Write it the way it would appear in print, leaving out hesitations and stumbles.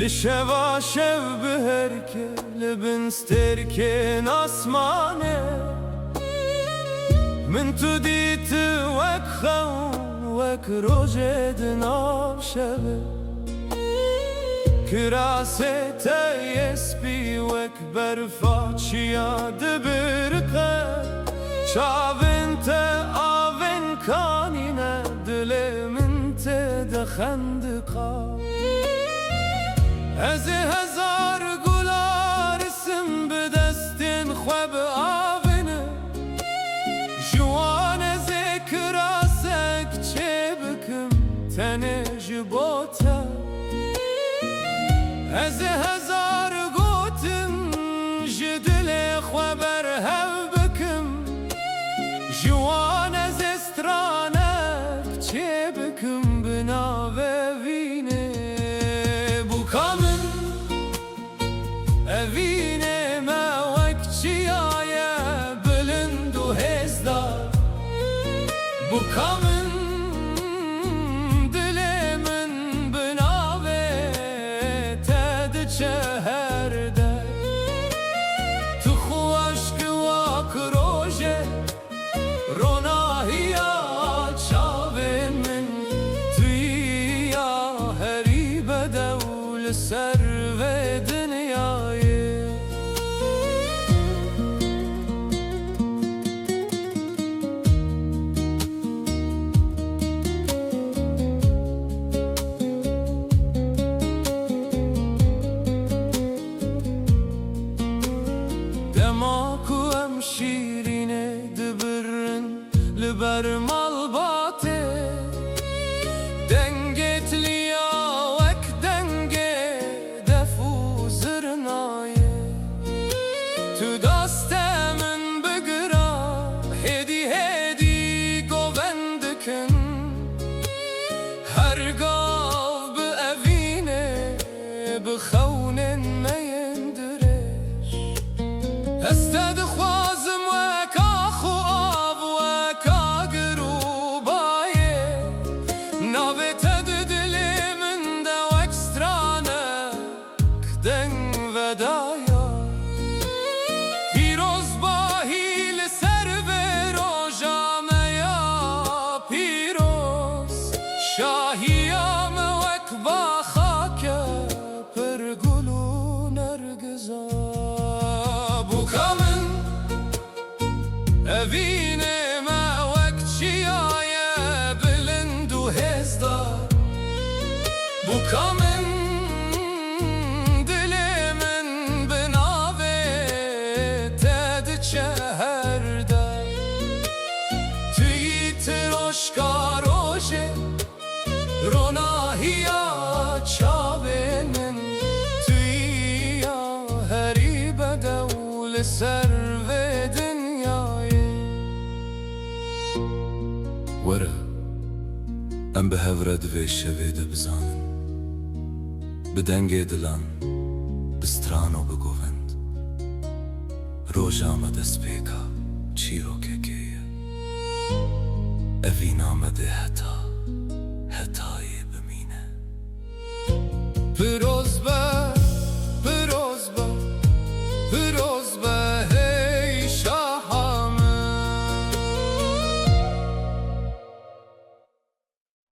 لشوا شب بهركه لبنستركن اسمانه من تو ديت وك خون وك روجد ناب شبه كراسه تيسبي وك برفا چياد برقه شاوين تا آوين كانينه دل من تدخندقا از هزار گلار اسم به دستین خواب آبنه جوان ذکر آسک چه بکم تنه جبوتا از هزار گوتن جدل خوابر هف بکم جوان از استرانک چه بکم بناوه وینه evine me vekçiye bilindu hezdar bu kamın dilimin binave tedi çeherde tu xoşki vak roje ronahiya çavin min tuya heri bedevl serve dünyayı دماغو هم شیرینه دبرن لبر مالباته دنگت لیا وک دنگه دفو زرنایه تو داستمن بگرا هدی هدی گوندکن هر گاو به اوینه بخونن میندرش استد خوازم وک آخو آب وک آگروبایه ناوه تد دل من ده وک سترانه کدن ودایا پیروز باهی لسر و روژامه یا پیروز شاهیام وک با خاکه پر گلو نرگزا bu kamın evine me vekçiye bilindu hezdar bu kamın dilimin binave tedi çeherde tüyi troşka roje ronahiya çavinin tüya heri bedevl serve dünyayı وره ام به هوره دوی شویده بزانن بدنگ دلان بستران و بگووند روژ آمده سپیکا چیرو که گیه اوین آمده حتا